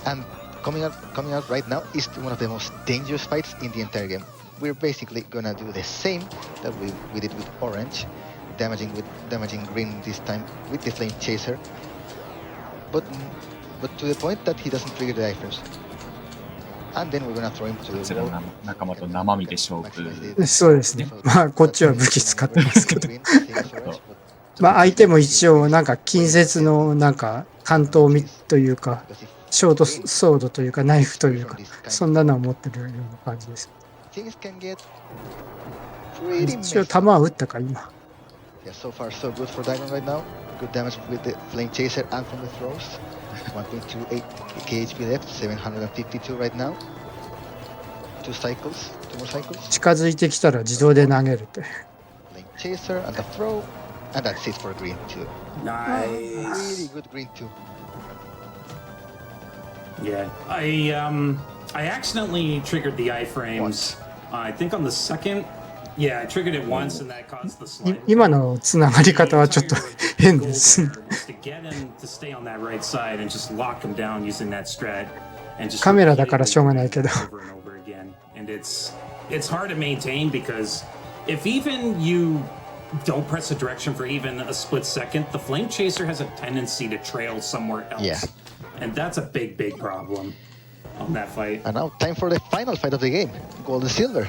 And coming out right now is one of the most dangerous fights in the entire game. We're basically gonna do the same that we did with orange, damaging green this time with the flame chaser, but to the point that he doesn't trigger the iframes. And then we're gonna throw him to こ the ちら wall. の仲間と生身で勝負。 Maximize the- そうですね。まあこっちは武器使ってますけど。 Green, same as orange, but まあ相手も一応なんか近接のなんか関東みというか because if ショートソードというかナイフというかそんなのを持ってるような感じです。 things can get pretty 一応 messy. 弾は撃ったか今。 Yeah, so far so good for Dagon right now. Good damage with the flame chaser and from the throws. 1.28 KHP left, 752 right now. 2 more cycles. 近づいてきたら自動で投げるって。 Flame chaser and the throw. And that's it for green too. Nice. Really good green too. Yeah, I accidentally triggered the iframes. I think on the second. Yeah, I triggered it once, and that caused the い slide. 今のつながり方はちょっと変です。 To get him to stay on that right side and just lock him down using that strat, and just カメラだからしょうがないけど。 over and over again. And it's hard to maintain because if even you don't press a direction for even a split second, the flame chaser has a tendency to trail somewhere else. Yeah. And that's a big problem on that fight. And now time for the final fight of the game. Gold and silver.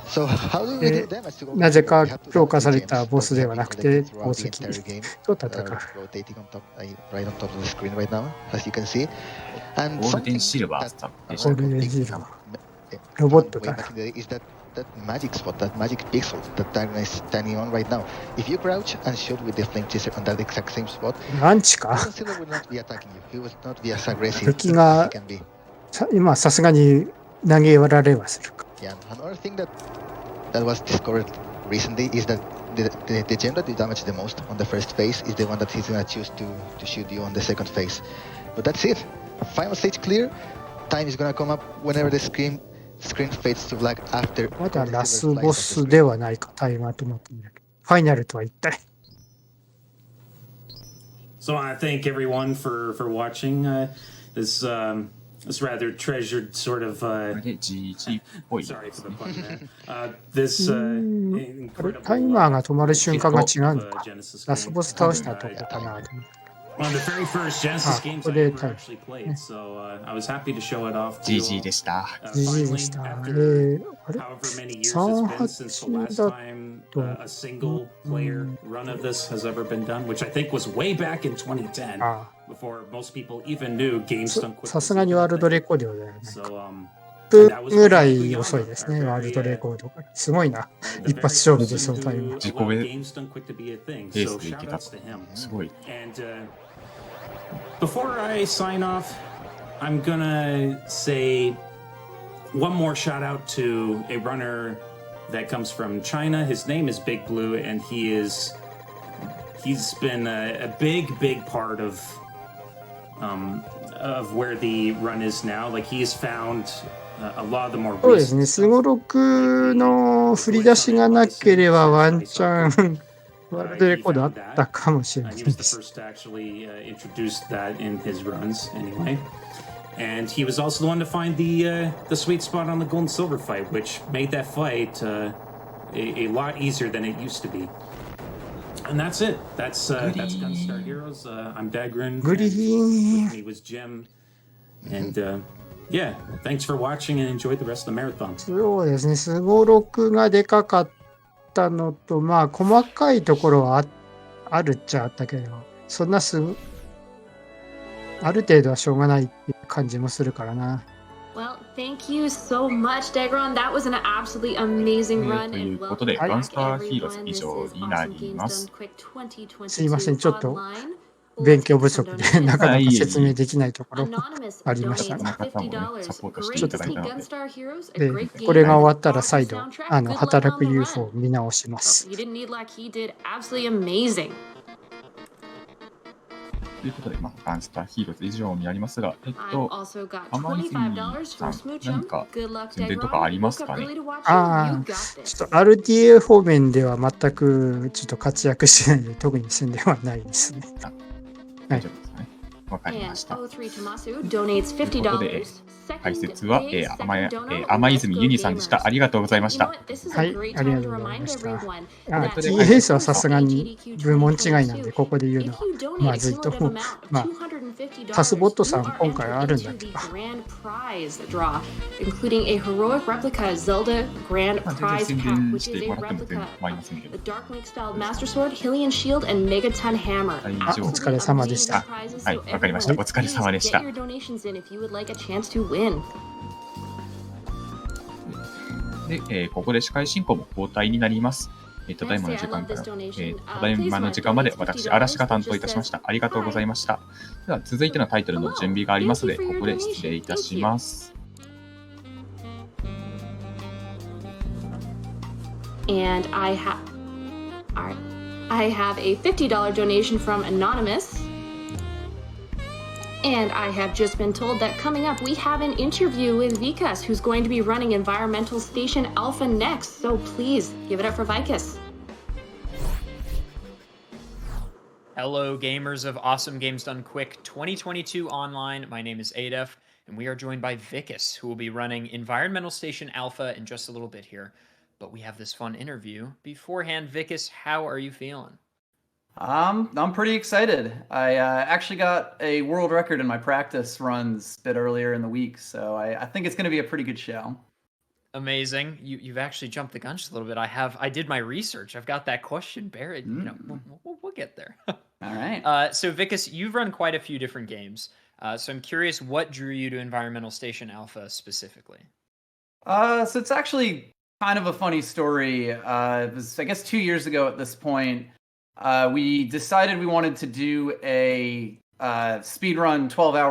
So how do we do damage to gold and なぜ silver? か We have to 強化され rotate た gems ボスではなくて throughout 宝 the 石 entire game. と戦 That う are。rotating on top, right on top of the screen right now, as you can see. And ゴールデン something シルバー that スタッフでし ゴ I ー た。ルデン big シルバー way ロボットだ back in the day is that magic spot, that magic pixel that Dagon is standing on right now. If you crouch and shoot with the flame chaser on that exact same spot, ランチか Gold and silver will not be attacking you. He will not be as aggressive 武器が as he can be. 今さすがに投げられはするか。 Yeah, another thing that was discovered recently is that the gem that you damage the most on the first phase is the one that he's gonna choose to shoot you on the second phase. But that's it. Final stage clear. Time is gonna come up whenever the screen fades to black after. まだ Gold and ラス silver ボ slice ス of the で screen. はないか、タイマーと思ってんだけど。ファイナルとは一体。 So I want to thank everyone for watching this this rather treasured sort of あれ GG っぽいで sorry す for ね the pun there. This あれ incredible タイマーが止まる瞬間が違うの of か。 Genesis ラス game. ボス倒したとこかな。 One of the very first Genesis games I ever actually played, so I was happy to show it off to you GG all. でした。 GG でし Finally, た。 after あれ however many years it's been since the last 38 time a single player run of this has ever been done, which I think was way back in 2010, あ before most people even knew games done quick. さすがにワールドレコードだよね。 So, 1分ぐらい遅いですね、ワールドレコードが。すごいな。一発勝負でそのタイム。自己ベースでいけた。すごい。 Before I sign off, I'm gonna say one more shout out to a runner that comes from China. His name is Big Blue, and he's been a big part of where the run is now. Like he's found a lot of the more そうですね、 recent スゴロクの振り出しがなければワンチャンワールドレコードあったかもしれない He で was the す。 first to actually introduce that in his runs, anyway. And he was also the one to find the sweet spot on the gold and silver fight, which made that fight a lot easier than it used to be. And that's it. That's Gunstar Heroes. I'm Dagron. グリーン With me was Jim. And yeah, thanks for watching and enjoy the rest of the marathon. そうですね、スゴロクがでかかったのと、まあ細かいところはあるっちゃあったけど、そんなある程度はしょうがないっていう感じもするからな。Well, thank you so much, Dagron. That was an absolutely amazing run. という And ことで、 welcome ガンス back, ターヒーローズ everyone. 以 This 上 is にな Awesome り Games ま Done す。 Quick 2022すいません、ちょっと online. 勉強不足でなかなかいえいえ説明できないところ Anonymous ありました donates ね。 $50. サポートして Great いた to だい see たので、 Gunstar Heroes, a で、 great game. これが終わったら Awesome 再度 soundtrack. Good luck 働 on く the UFO を run. 見直します。 You didn't need luck. He did absolutely amazing. ということで、ガンスターヒーローズ以上になりますが、 I've also got 甘泉$25さ from ん、 Smoochum. 何か Good luck, 宣伝とか Dagron. あり You ま woke す up かね early to watch it. あ You あ、 got ちょ this. っと RTA 方面では全くちょっと活躍してないので、特に宣伝はないですね。大丈夫ですかね。わかりま And した。 O3 Tomasu donates ということで、 $50. 解説は、 Second day, 甘 second donor, 泉 Let's ユ Go ニさんでした。 Gamers. ありがとうございまし You た。 know what? This is は a い、 great あり time が to とうござい remind ました。 everyone あ、 that TS はさすがに AGDQ 部門違いなんで、 2022, ここで言うの if は you donate ま a ずいと cumulative 思う。 amount of まあ、 $250, タスボットさ you ん are 今回あるん entered だっけ into the か。 grand prize draw, including a heroic replica Zelda grand 全然 prize 宣 pack, 伝 which し is て a もらっても全 replica 然構いませんけ of ど。 the Dark Link style Master Sword, Hylian Shield, and Megaton Hammer. あ、お疲れ様でした Absolutely amazing prizes, はい、 so わかりました。 everyone, お疲れ様でし please た get。your donations in if you would like a chance to win. で、ここで司会進行も交代になります。ただいまの時間から、ただいまの時間まで私、嵐が担当いたしました。ありがとうございました。では、続いてのタイトルの準備がありますので、ここで失礼いたします。And I have a $50 donation from Anonymous. And I have just been told that coming up we have an interview with Vikas, who's going to be running Environmental Station Alpha next. So please give it up for Vikas. Hello, gamers of Awesome Games Done Quick 2022 online. My name is Adef, and we are joined by Vikas, who will be running Environmental Station Alpha in just a little bit here. But we have this fun interview. Beforehand, Vikas, how are you feeling? I'm pretty excited. I actually got a world record in my practice runs a bit earlier in the week, so I think it's going to be a pretty good show. Amazing. You've actually jumped the gun just a little bit. I did my research. I've got that question buried. You know, we'll get there. All right. So Vikas, you've run quite a few different games. So I'm curious, what drew you to Environmental Station Alpha specifically? So it's actually kind of a funny story. It was, I guess, 2 years ago at this point. We decided we wanted to do a speedrun 12-hour